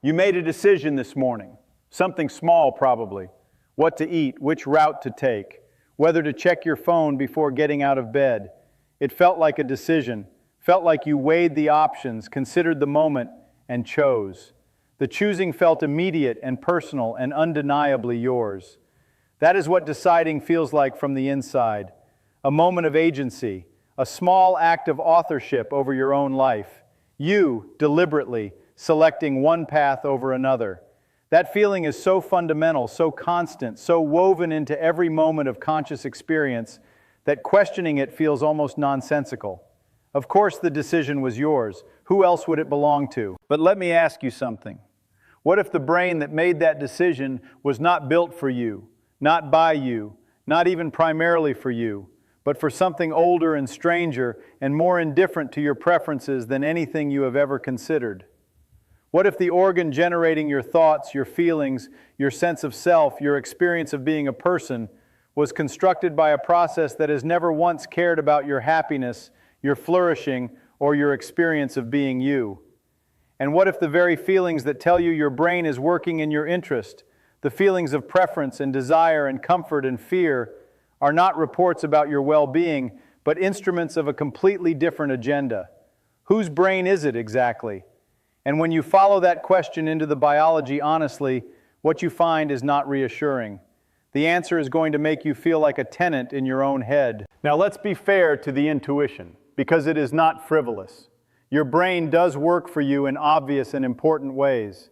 You made a decision this morning, something small probably, what to eat, which route to take, whether to check your phone before getting out of bed. It felt like a decision, felt like you weighed the options, considered the moment, and chose. The choosing felt immediate and personal and undeniably yours. That is what deciding feels like from the inside. A moment of agency, a small act of authorship over your own life. You, deliberately, selecting one path over another. That feeling is so fundamental, so constant, so woven into every moment of conscious experience that questioning it feels almost nonsensical. Of course the decision was yours. Who else would it belong to? But let me ask you something. What if the brain that made that decision was not built for you, not by you, not even primarily for you, but for something older and stranger and more indifferent to your preferences than anything you have ever considered? What if the organ generating your thoughts, your feelings, your sense of self, your experience of being a person, was constructed by a process that has never once cared about your happiness, your flourishing, or your experience of being you? And what if the very feelings that tell you your brain is working in your interest, the feelings of preference and desire and comfort and fear, are not reports about your well-being, but instruments of a completely different agenda? Whose brain is it exactly? And when you follow that question into the biology honestly, what you find is not reassuring. The answer is going to make you feel like a tenant in your own head. Now let's be fair to the intuition, because it is not frivolous. Your brain does work for you in obvious and important ways.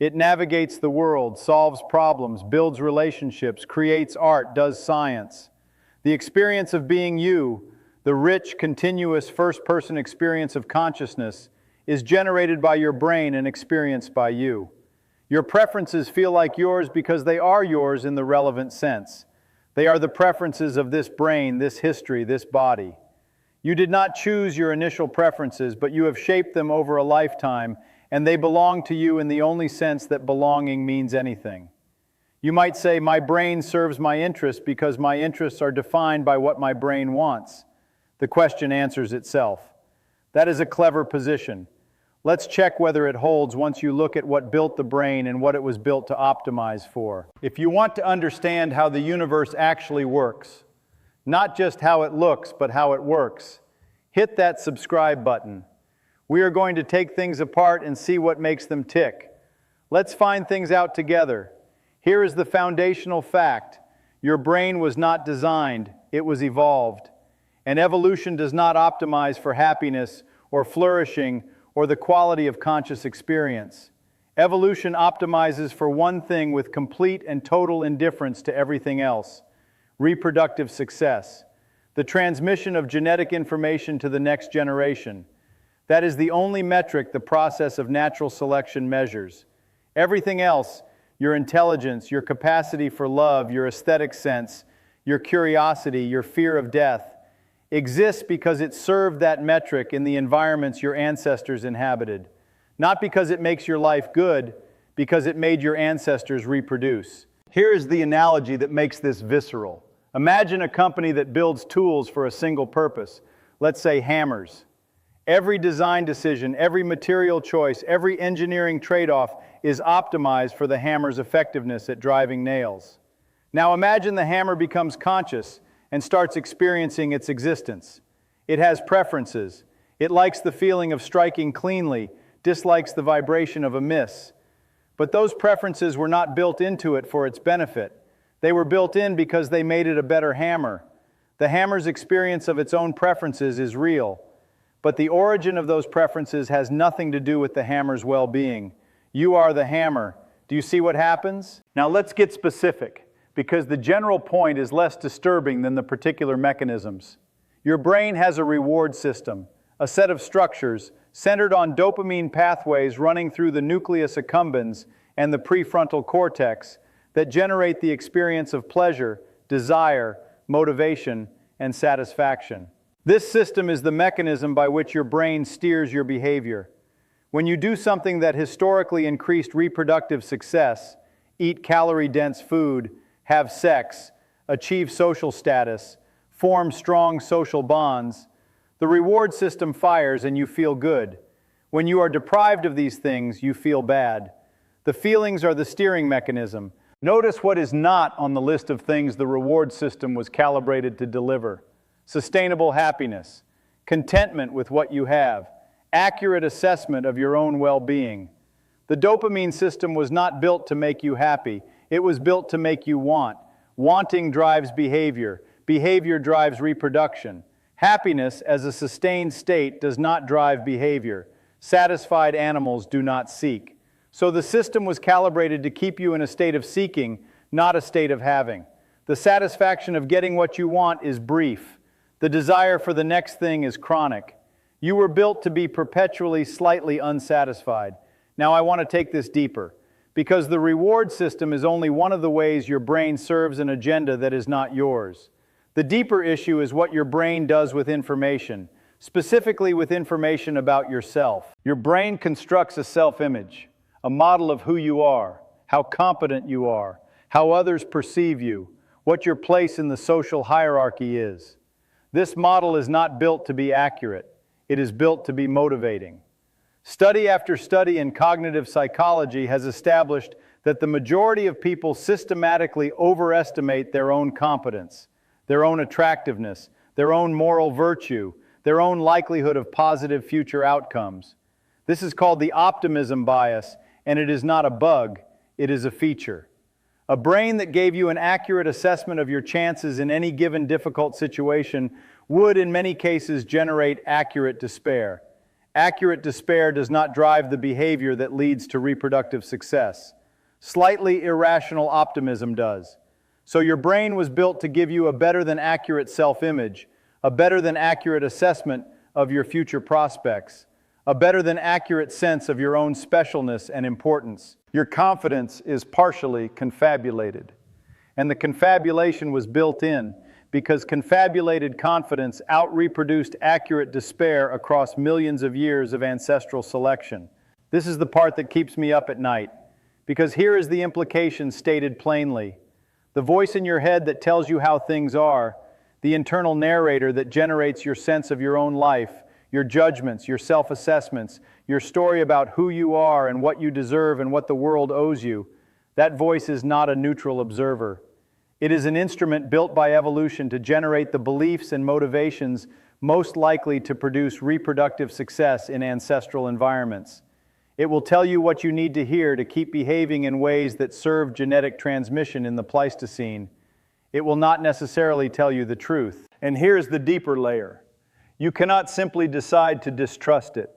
It navigates the world, solves problems, builds relationships, creates art, does science. The experience of being you, the rich, continuous first-person experience of consciousness, is generated by your brain and experienced by you. Your preferences feel like yours because they are yours in the relevant sense. They are the preferences of this brain, this history, this body. You did not choose your initial preferences, but you have shaped them over a lifetime, and they belong to you in the only sense that belonging means anything. You might say, my brain serves my interests because my interests are defined by what my brain wants. The question answers itself. That is a clever position. Let's check whether it holds once you look at what built the brain and what it was built to optimize for. If you want to understand how the universe actually works, not just how it looks, but how it works, hit that subscribe button. We are going to take things apart and see what makes them tick. Let's find things out together. Here is the foundational fact. Your brain was not designed, it was evolved. And evolution does not optimize for happiness or flourishing or the quality of conscious experience. Evolution optimizes for one thing with complete and total indifference to everything else: reproductive success, the transmission of genetic information to the next generation. That is the only metric the process of natural selection measures. Everything else, your intelligence, your capacity for love, your aesthetic sense, your curiosity, your fear of death, exists because it served that metric in the environments your ancestors inhabited. Not because it makes your life good, because it made your ancestors reproduce. Here is the analogy that makes this visceral. Imagine a company that builds tools for a single purpose, let's say hammers. Every design decision, every material choice, every engineering trade-off is optimized for the hammer's effectiveness at driving nails. Now imagine the hammer becomes conscious and starts experiencing its existence. It has preferences. It likes the feeling of striking cleanly, dislikes the vibration of a miss. But those preferences were not built into it for its benefit. They were built in because they made it a better hammer. The hammer's experience of its own preferences is real, but the origin of those preferences has nothing to do with the hammer's well-being. You are the hammer. Do you see what happens? Now let's get specific, because the general point is less disturbing than the particular mechanisms. Your brain has a reward system, a set of structures centered on dopamine pathways running through the nucleus accumbens and the prefrontal cortex that generate the experience of pleasure, desire, motivation, and satisfaction. This system is the mechanism by which your brain steers your behavior. When you do something that historically increased reproductive success, eat calorie-dense food, have sex, achieve social status, form strong social bonds, the reward system fires and you feel good. When you are deprived of these things, you feel bad. The feelings are the steering mechanism. Notice what is not on the list of things the reward system was calibrated to deliver. Sustainable happiness, contentment with what you have, accurate assessment of your own well-being. The dopamine system was not built to make you happy. It was built to make you want. Wanting drives behavior. Behavior drives reproduction. Happiness, as a sustained state, does not drive behavior. Satisfied animals do not seek. So the system was calibrated to keep you in a state of seeking, not a state of having. The satisfaction of getting what you want is brief. The desire for the next thing is chronic. You were built to be perpetually slightly unsatisfied. Now I want to take this deeper, because the reward system is only one of the ways your brain serves an agenda that is not yours. The deeper issue is what your brain does with information, specifically with information about yourself. Your brain constructs a self-image, a model of who you are, how competent you are, how others perceive you, what your place in the social hierarchy is. This model is not built to be accurate. It is built to be motivating. Study after study in cognitive psychology has established that the majority of people systematically overestimate their own competence, their own attractiveness, their own moral virtue, their own likelihood of positive future outcomes. This is called the optimism bias, and it is not a bug, it is a feature. A brain that gave you an accurate assessment of your chances in any given difficult situation would, in many cases, generate accurate despair. Accurate despair does not drive the behavior that leads to reproductive success. Slightly irrational optimism does. So your brain was built to give you a better than accurate self-image, a better than accurate assessment of your future prospects, a better than accurate sense of your own specialness and importance. Your confidence is partially confabulated. And the confabulation was built in because confabulated confidence out-reproduced accurate despair across millions of years of ancestral selection. This is the part that keeps me up at night, because here is the implication stated plainly. The voice in your head that tells you how things are, the internal narrator that generates your sense of your own life, your judgments, your self-assessments, your story about who you are and what you deserve and what the world owes you, that voice is not a neutral observer. It is an instrument built by evolution to generate the beliefs and motivations most likely to produce reproductive success in ancestral environments. It will tell you what you need to hear to keep behaving in ways that serve genetic transmission in the Pleistocene. It will not necessarily tell you the truth. And here's the deeper layer. You cannot simply decide to distrust it.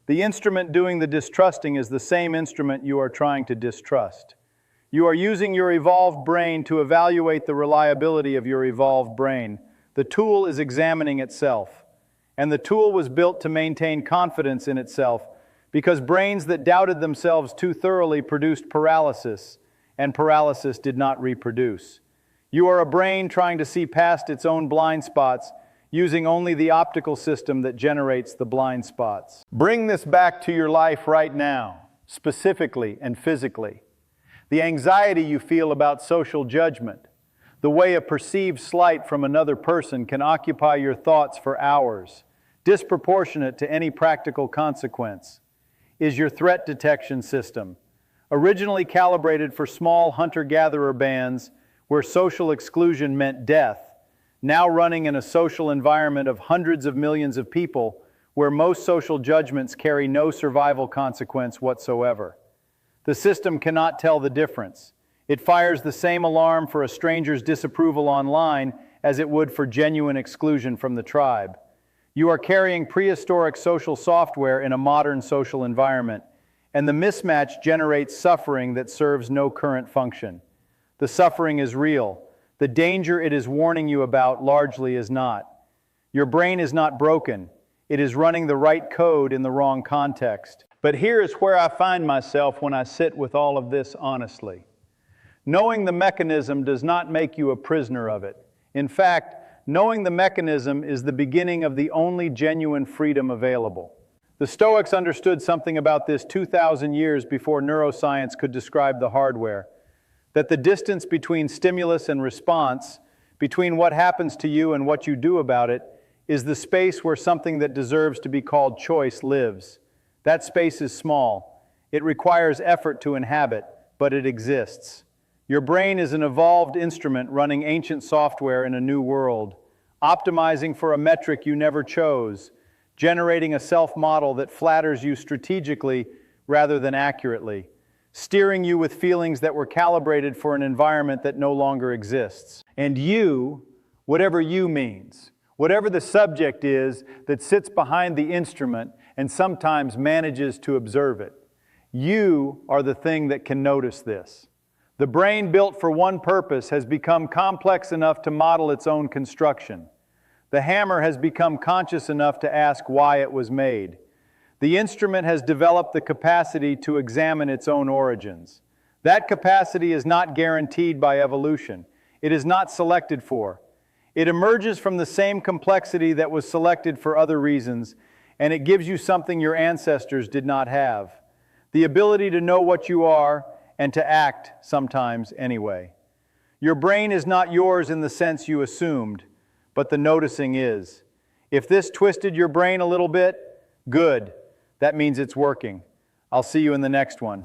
The instrument doing the distrusting is the same instrument you are trying to distrust. You are using your evolved brain to evaluate the reliability of your evolved brain. The tool is examining itself. And the tool was built to maintain confidence in itself because brains that doubted themselves too thoroughly produced paralysis, and paralysis did not reproduce. You are a brain trying to see past its own blind spots, using only the optical system that generates the blind spots. Bring this back to your life right now, specifically and physically. The anxiety you feel about social judgment, the way a perceived slight from another person can occupy your thoughts for hours, disproportionate to any practical consequence, is your threat detection system, originally calibrated for small hunter-gatherer bands where social exclusion meant death, now running in a social environment of hundreds of millions of people where most social judgments carry no survival consequence whatsoever. The system cannot tell the difference. It fires the same alarm for a stranger's disapproval online as it would for genuine exclusion from the tribe. You are carrying prehistoric social software in a modern social environment, and the mismatch generates suffering that serves no current function. The suffering is real. The danger it is warning you about largely is not. Your brain is not broken. It is running the right code in the wrong context. But here is where I find myself when I sit with all of this honestly. Knowing the mechanism does not make you a prisoner of it. In fact, knowing the mechanism is the beginning of the only genuine freedom available. The Stoics understood something about this 2,000 years before neuroscience could describe the hardware. That the distance between stimulus and response, between what happens to you and what you do about it, is the space where something that deserves to be called choice lives. That space is small. It requires effort to inhabit, but it exists. Your brain is an evolved instrument running ancient software in a new world, optimizing for a metric you never chose, generating a self-model that flatters you strategically rather than accurately, steering you with feelings that were calibrated for an environment that no longer exists. And you, whatever you means, whatever the subject is that sits behind the instrument and sometimes manages to observe it, you are the thing that can notice this. The brain built for one purpose has become complex enough to model its own construction. The hammer has become conscious enough to ask why it was made. The instrument has developed the capacity to examine its own origins. That capacity is not guaranteed by evolution. It is not selected for. It emerges from the same complexity that was selected for other reasons, and it gives you something your ancestors did not have: the ability to know what you are and to act sometimes anyway. Your brain is not yours in the sense you assumed, but the noticing is. If this twisted your brain a little bit, good. That means it's working. I'll see you in the next one.